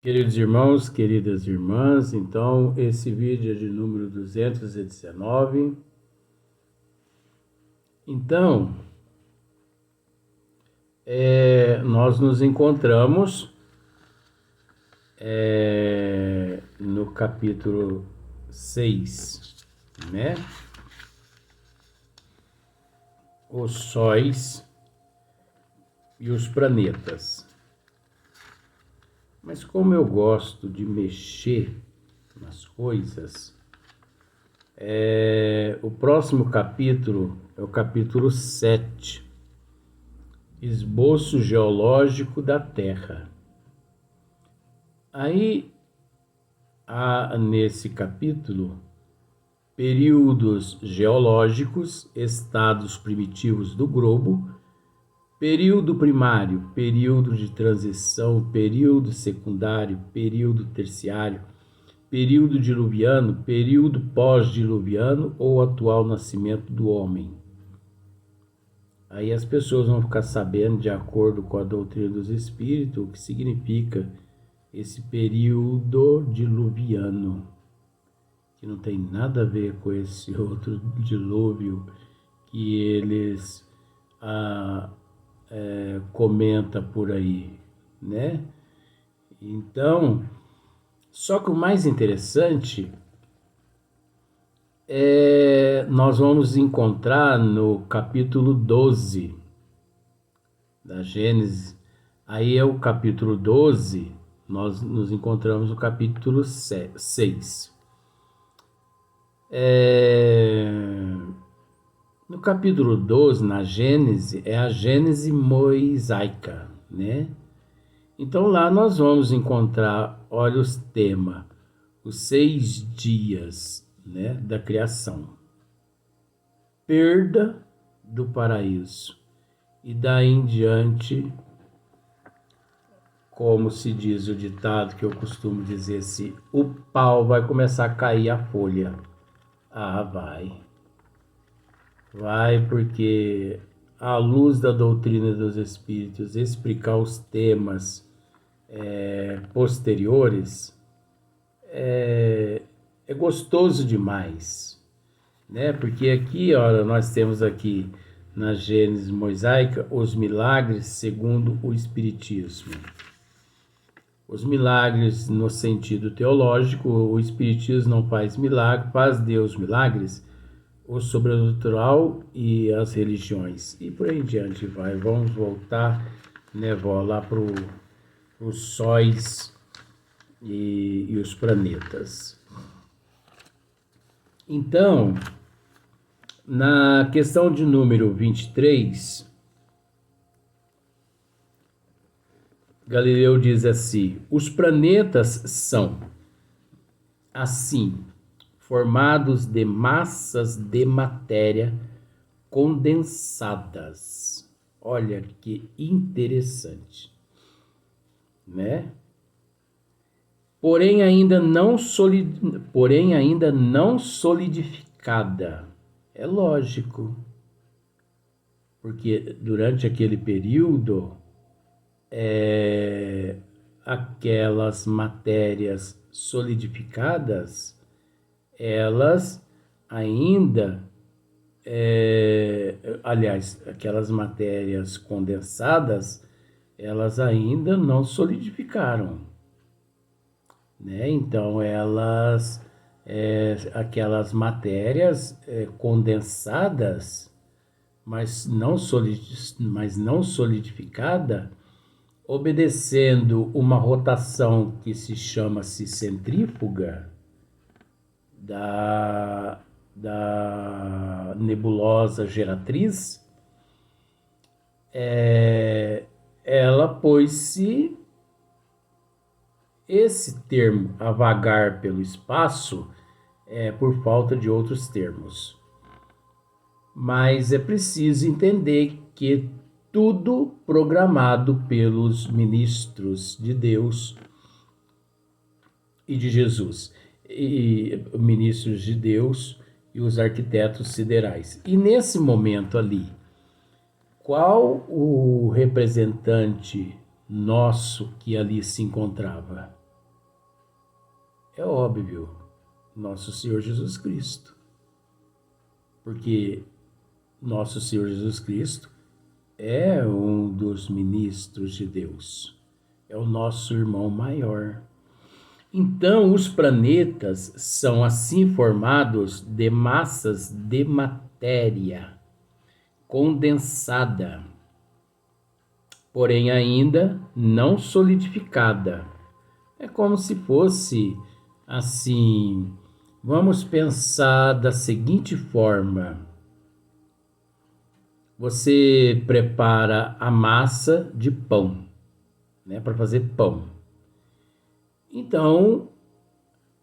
Queridos irmãos, queridas irmãs, então esse vídeo é de número 219. Então, nós nos encontramos no capítulo 6, né? Os sóis e os planetas. Mas como eu gosto de mexer nas coisas, o próximo capítulo é o capítulo 7, Esboço Geológico da Terra. Aí há nesse capítulo períodos geológicos, estados primitivos do globo, período primário, período de transição, período secundário, período terciário, período diluviano, período pós-diluviano ou atual nascimento do homem. Aí as pessoas vão ficar sabendo, de acordo com a doutrina dos espíritos, o que significa esse período diluviano, que não tem nada a ver com esse outro dilúvio que eles comenta por aí, né? Então, só que o mais interessante nós vamos encontrar no capítulo 12 da Gênesis. Aí é o capítulo 12, nós nos encontramos no capítulo 6. No capítulo 12, na Gênese, é a Gênese mosaica, né? Então lá nós vamos encontrar, olha os temas, os 6 dias, né, da criação. Perda do paraíso. E daí em diante, como se diz o ditado que eu costumo dizer assim, o pau vai começar a cair a folha. Ah, vai. Vai, porque à luz da doutrina dos espíritos, explicar os temas posteriores é gostoso demais, né? Porque aqui, olha, nós temos aqui na Gênese mosaica os milagres segundo o Espiritismo. Os milagres no sentido teológico, o Espiritismo não faz milagre, faz Deus milagres, o sobrenatural e as religiões. E por aí em diante vai. Vamos voltar, né, vó, lá para os sóis e os planetas. Então, na questão de número 23, Galileu diz assim: os planetas são, assim, formados de massas de matéria condensadas. Olha que interessante, né? Porém ainda não solidificada. É lógico, porque durante aquele período aquelas matérias solidificadas, elas ainda, aliás, aquelas matérias condensadas, elas ainda não solidificaram, né? Então elas, aquelas matérias condensadas, mas não solidificada, obedecendo uma rotação que se chama-se centrífuga da nebulosa geratriz, ela pôs-se, esse termo, a vagar pelo espaço, por falta de outros termos. Mas é preciso entender que tudo programado pelos ministros de Deus e de Jesus, e ministros de Deus e os arquitetos siderais. E nesse momento ali, qual o representante nosso que ali se encontrava? É óbvio, nosso Senhor Jesus Cristo. Porque nosso Senhor Jesus Cristo é um dos ministros de Deus. É o nosso irmão maior. Então, os planetas são assim formados de massas de matéria condensada, porém ainda não solidificada. É como se fosse assim. Vamos pensar da seguinte forma: você prepara a massa de pão, né, para fazer pão. Então,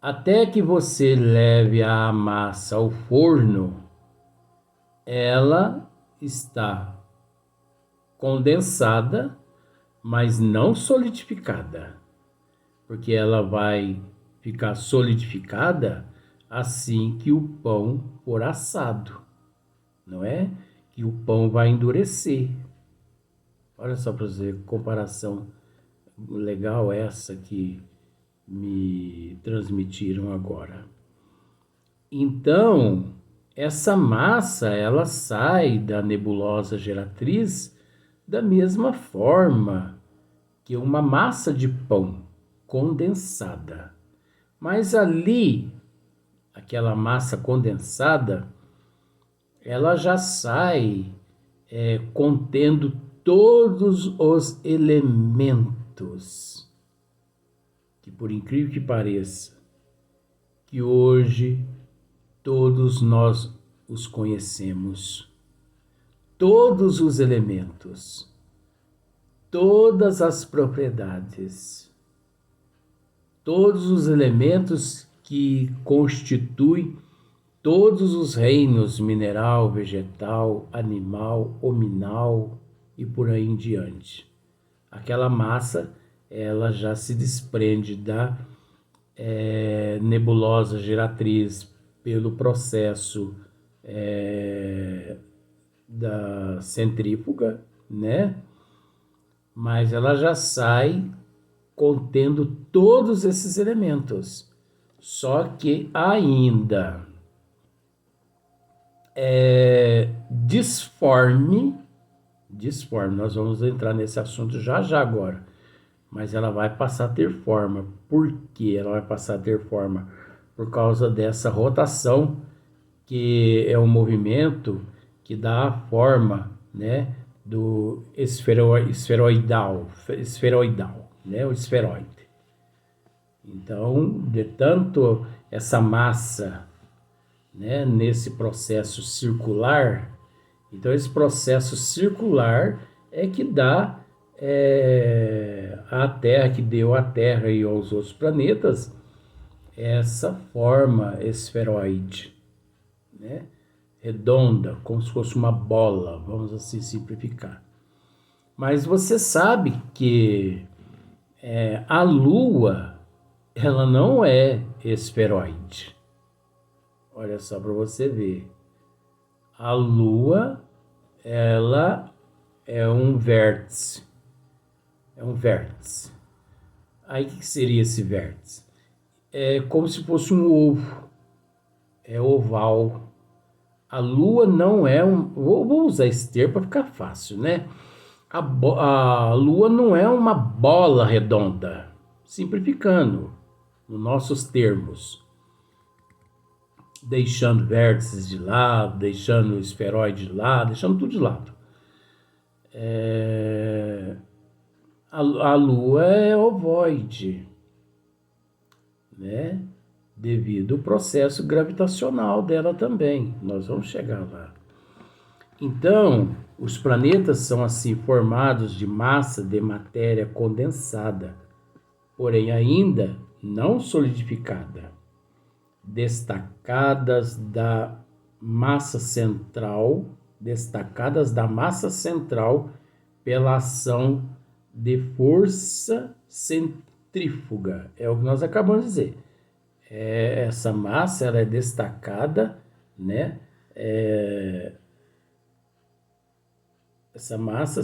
até que você leve a massa ao forno, ela está condensada, mas não solidificada, porque ela vai ficar solidificada assim que o pão for assado, não é? Que o pão vai endurecer. Olha só para você, comparação legal essa que me transmitiram agora. Então, essa massa, ela sai da nebulosa geratriz da mesma forma que uma massa de pão condensada. Mas ali, aquela massa condensada, ela já sai contendo todos os elementos que, por incrível que pareça, que hoje todos nós os conhecemos. Todos os elementos, todas as propriedades, todos os elementos que constituem todos os reinos mineral, vegetal, animal, hominal e por aí em diante. Aquela massa, ela já se desprende da nebulosa geratriz pelo processo da centrífuga, né? Mas ela já sai contendo todos esses elementos. Só que ainda disforme, nós vamos entrar nesse assunto já agora, mas ela vai passar a ter forma. Por que ela vai passar a ter forma? Por causa dessa rotação, que é um movimento que dá a forma, né, do esferoidal, né, o esferoide. Então, de tanto essa massa, né, nesse processo circular, então esse processo circular é que dá a Terra, que deu à Terra e aos outros planetas essa forma esferoide, né? Redonda, como se fosse uma bola, vamos assim simplificar. Mas você sabe que a Lua, ela não é esferoide. Olha só para você ver. A Lua, ela é um vértice. É um vértice. Aí o que seria esse vértice? É como se fosse um ovo. É oval. A Lua não é um... Vou usar esse termo para ficar fácil, né? A Lua não é uma bola redonda. Simplificando, nos nossos termos. Deixando vértices de lado, deixando o esferoide de lado, deixando tudo de lado. A Lua é ovoide, né? Devido ao processo gravitacional dela também. Nós vamos chegar lá. Então, os planetas são assim formados de massa de matéria condensada, porém ainda não solidificada, destacadas da massa central pela ação de força centrífuga. É o que nós acabamos de dizer. Essa massa, ela é destacada, né? Essa massa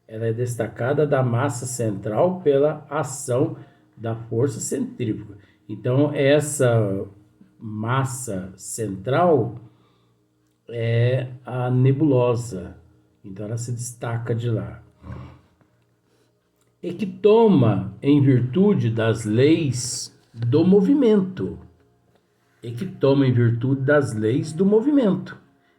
ela é destacada da massa central pela ação da força centrífuga. Então, essa massa central é a nebulosa. Então, ela se destaca de lá. E que toma em virtude das leis do movimento. E que toma em virtude das leis do movimento.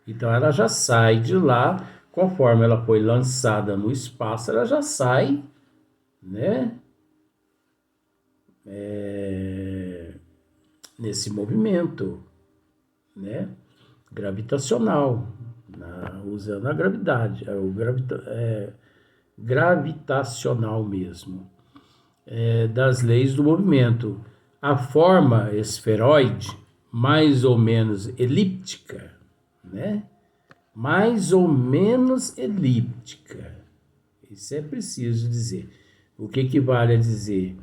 Então, ela já sai de lá, conforme ela foi lançada no espaço, ela já sai, né? Nesse movimento, né? Gravitacional, usando a gravidade, gravitacional mesmo, das leis do movimento. A forma esferoide, mais ou menos elíptica, né? Mais ou menos elíptica. Isso é preciso dizer. O que equivale a dizer?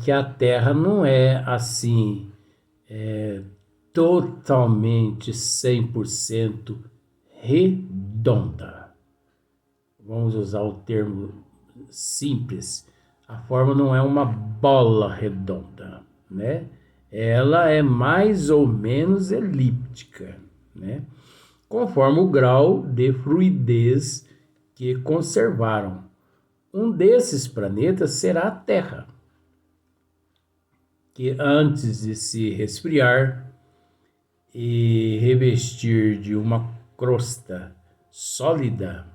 Que a Terra não é assim, totalmente 100% redonda. Vamos usar o termo simples. A forma não é uma bola redonda, né? Ela é mais ou menos elíptica, né? Conforme o grau de fluidez que conservaram. Um desses planetas será a Terra, que antes de se resfriar e revestir de uma crosta sólida,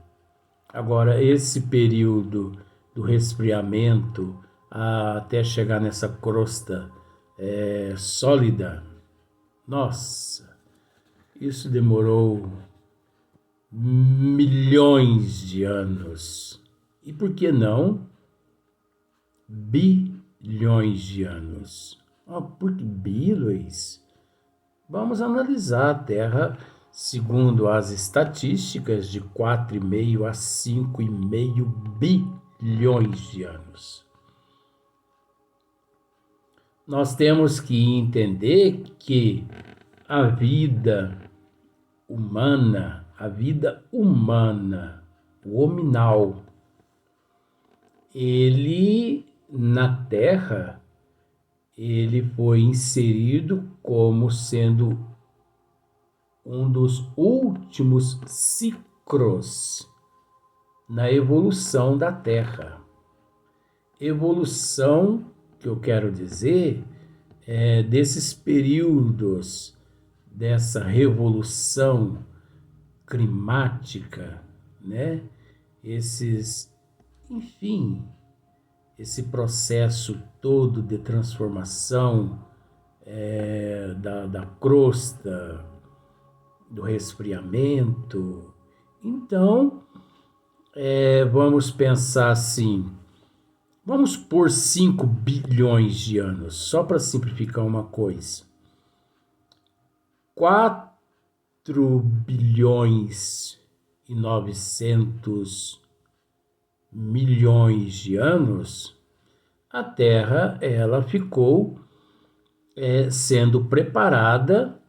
agora esse período do resfriamento até chegar nessa crosta sólida, nossa, isso demorou milhões de anos. E por que não bilhões de anos? Por que bi, Luiz? Vamos analisar a Terra segundo as estatísticas de 4,5 a 5,5 bilhões de anos. Nós temos que entender que a vida humana, o hominal, ele na Terra, ele foi inserido como sendo um dos últimos ciclos na evolução da Terra. Evolução, que eu quero dizer, desses períodos, dessa revolução climática, né? Enfim, esse processo todo de transformação da crosta, do resfriamento. Então, vamos pensar assim, vamos por 5 bilhões de anos, só para simplificar uma coisa. 4 bilhões e 900 milhões de anos, a Terra ela ficou sendo preparada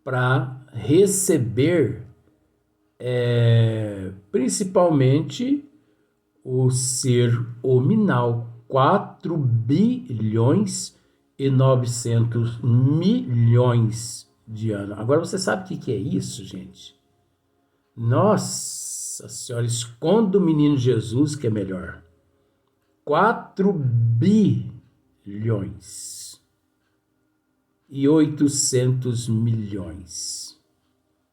para receber principalmente o ser hominal. 4 bilhões e 900 milhões de anos. Agora você sabe o que é isso, gente? Nossa Senhora, esconda o menino Jesus que é melhor. 4 bilhões e 800 milhões.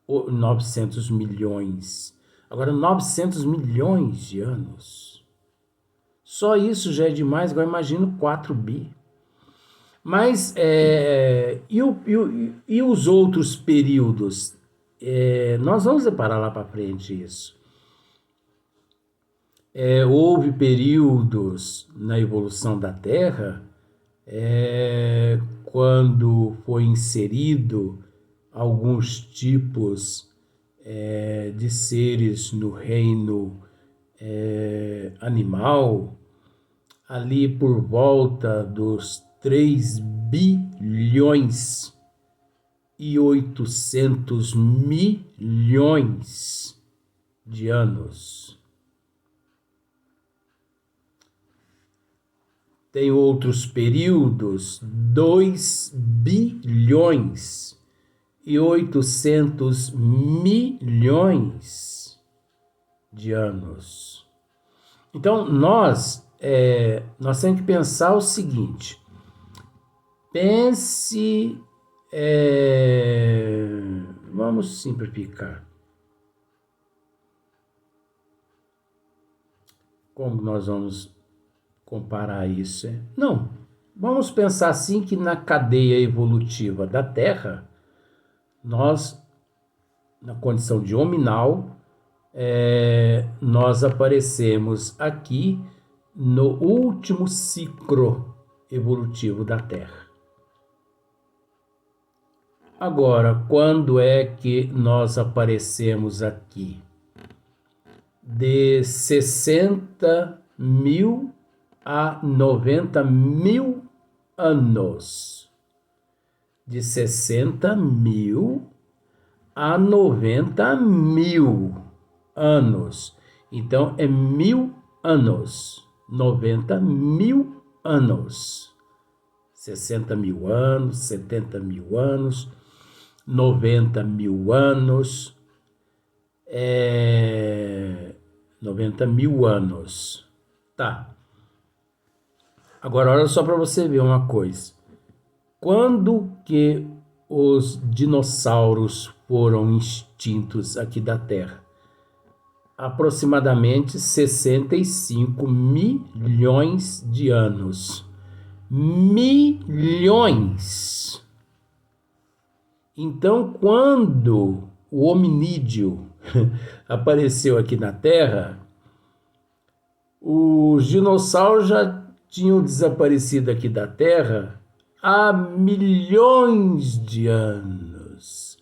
900 milhões. Agora, 900 milhões de anos. Só isso já é demais, agora imagino 4 bi. Mas, e os outros períodos? Nós vamos separar lá para frente isso. Houve períodos na evolução da Terra quando foi inserido alguns tipos de seres no reino animal, ali por volta dos 3 bilhões e 800 milhões de anos. tem outros períodos, 2.800.000.000.000 de anos. Então, nós temos que pensar o seguinte. Pense, vamos simplificar. Como nós vamos comparar isso? Não, vamos pensar assim que na cadeia evolutiva da Terra, nós, na condição de hominal, nós aparecemos aqui no último ciclo evolutivo da Terra. Agora, quando é que nós aparecemos aqui? De 60.000 a 90.000 anos. De 60.000 a 90.000 anos. Então, é 1.000 anos. 90.000 anos. 60.000 anos, 70.000 anos, 90.000 anos, 90.000 anos. Tá. Agora, olha só para você ver uma coisa. Quando que os dinossauros foram extintos aqui da Terra? Aproximadamente 65 milhões de anos. Milhões! Então, quando o hominídeo apareceu aqui na Terra, os dinossauros já tinham desaparecido aqui da Terra há milhões de anos.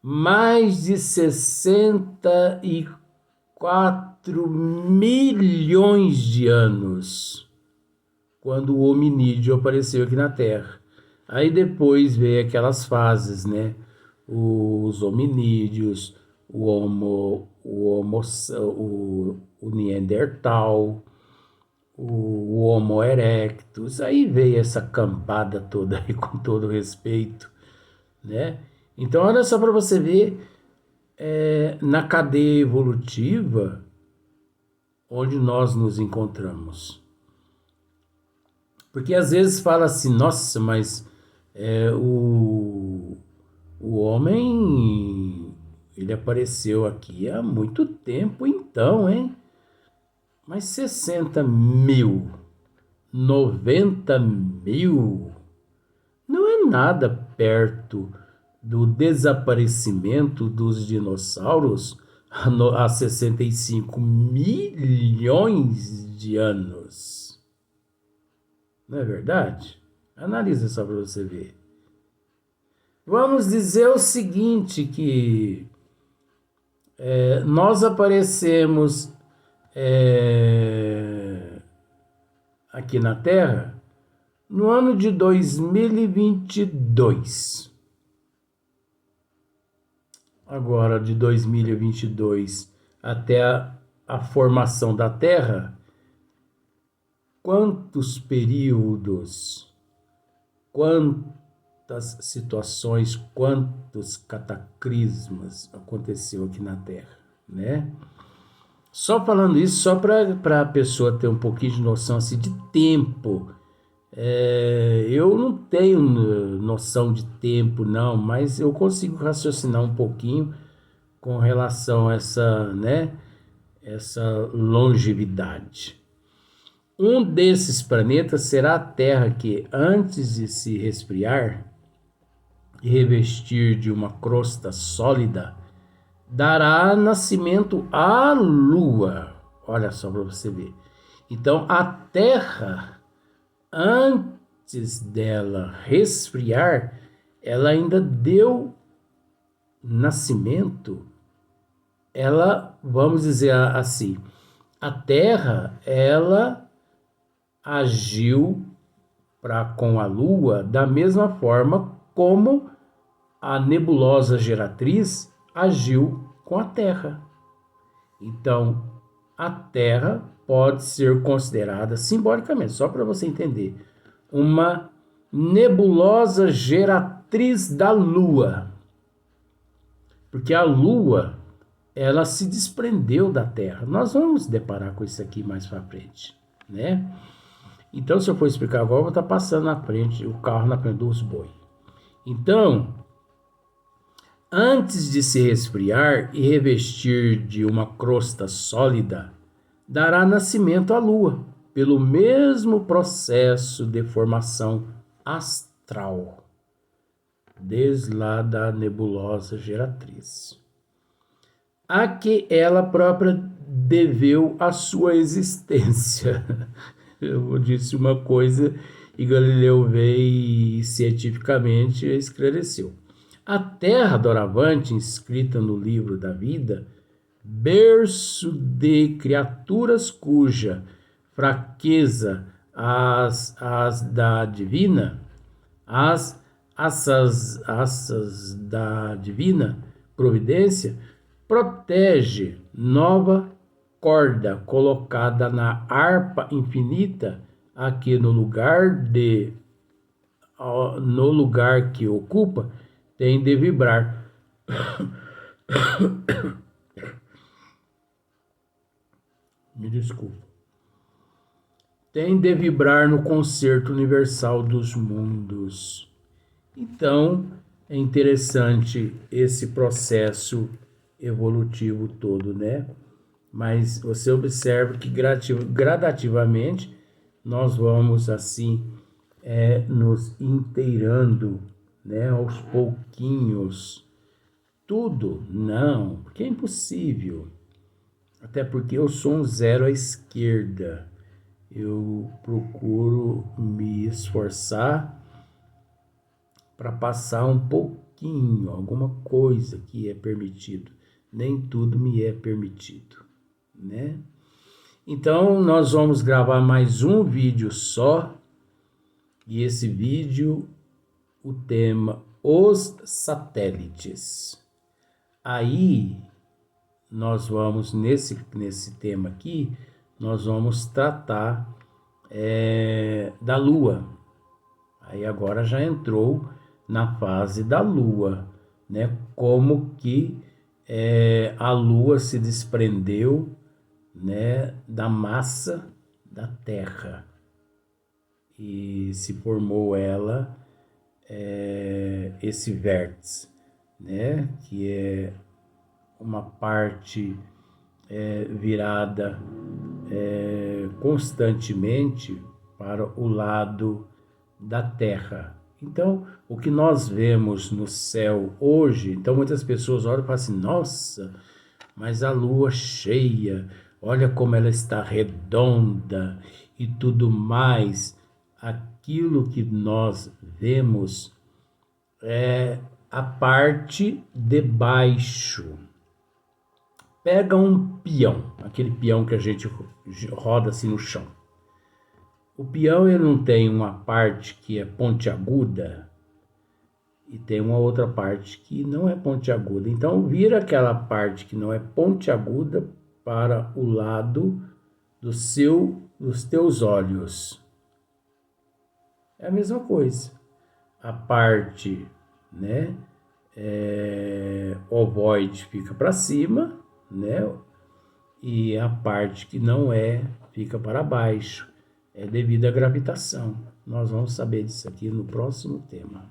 Mais de 64 milhões de anos, quando o hominídeo apareceu aqui na Terra. Aí depois veio aquelas fases, né? Os hominídeos, o Neandertal, o Homo erectus. Aí veio essa cambada toda aí, com todo respeito, né? Então, olha só para você ver, na cadeia evolutiva onde nós nos encontramos. Porque às vezes fala assim, nossa, mas o homem, ele apareceu aqui há muito tempo então, hein? Mas 60.000, 90.000, não é nada perto do desaparecimento dos dinossauros há 65 milhões de anos. Não é verdade? Analisa só para você ver. Vamos dizer o seguinte, que nós aparecemos aqui na Terra no ano de 2022. Agora, de 2022 até a formação da Terra, quantos períodos, quantas situações, quantos cataclismas aconteceu aqui na Terra, né? Só falando isso, só para a pessoa ter um pouquinho de noção assim, de tempo. Eu não tenho noção de tempo, não, mas eu consigo raciocinar um pouquinho com relação a essa, né, essa longevidade. Um desses planetas será a Terra, que antes de se resfriar e revestir de uma crosta sólida, dará nascimento à Lua. Olha só para você ver. Então, a Terra, antes dela resfriar, ela ainda deu nascimento. Ela, vamos dizer assim, a Terra, ela agiu com a Lua da mesma forma como a nebulosa geratriz agiu com a Terra. Então, a Terra pode ser considerada simbolicamente, só para você entender, uma nebulosa geratriz da Lua. Porque a Lua, ela se desprendeu da Terra. Nós vamos deparar com isso aqui mais para frente, né? Então, se eu for explicar agora, eu vou estar passando na frente, o carro na frente dos bois. Então, antes de se resfriar e revestir de uma crosta sólida, dará nascimento à Lua, pelo mesmo processo de formação astral, desde lá da nebulosa geratriz, a que ela própria deveu a sua existência. Eu disse uma coisa e Galileu veio e cientificamente esclareceu. A Terra doravante, inscrita no livro da vida, berço de criaturas cuja fraqueza as da divina, assas da divina providência, protege nova corda colocada na harpa infinita, aqui no lugar que ocupa, tem de vibrar. Me desculpa. Tem de vibrar no concerto universal dos mundos. Então, é interessante esse processo evolutivo todo, né? Mas você observa que gradativamente nós vamos assim nos inteirando, né? Aos pouquinhos. Tudo? Não, porque é impossível. Até porque eu sou um zero à esquerda. Eu procuro me esforçar para passar um pouquinho, alguma coisa que é permitido. Nem tudo me é permitido, né? Então, nós vamos gravar mais um vídeo só. E esse vídeo, o tema, os satélites. Aí, nós vamos, nesse tema aqui, nós vamos tratar da Lua. Aí agora já entrou na fase da Lua, né? Como que a Lua se desprendeu, né, da massa da Terra e se formou ela, esse vértice, né? Que é uma parte virada constantemente para o lado da Terra. Então, o que nós vemos no céu hoje, então muitas pessoas olham e falam assim, nossa, mas a lua cheia, olha como ela está redonda e tudo mais. Aquilo que nós vemos é a parte de baixo. Pega um peão, aquele peão que a gente roda assim no chão. O peão, ele não tem uma parte que é pontiaguda e tem uma outra parte que não é pontiaguda. Então, vira aquela parte que não é pontiaguda para o lado dos teus olhos. É a mesma coisa. A parte, né, ovoide fica para cima, né, e a parte que não fica para baixo. É devido à gravitação. Nós vamos saber disso aqui no próximo tema.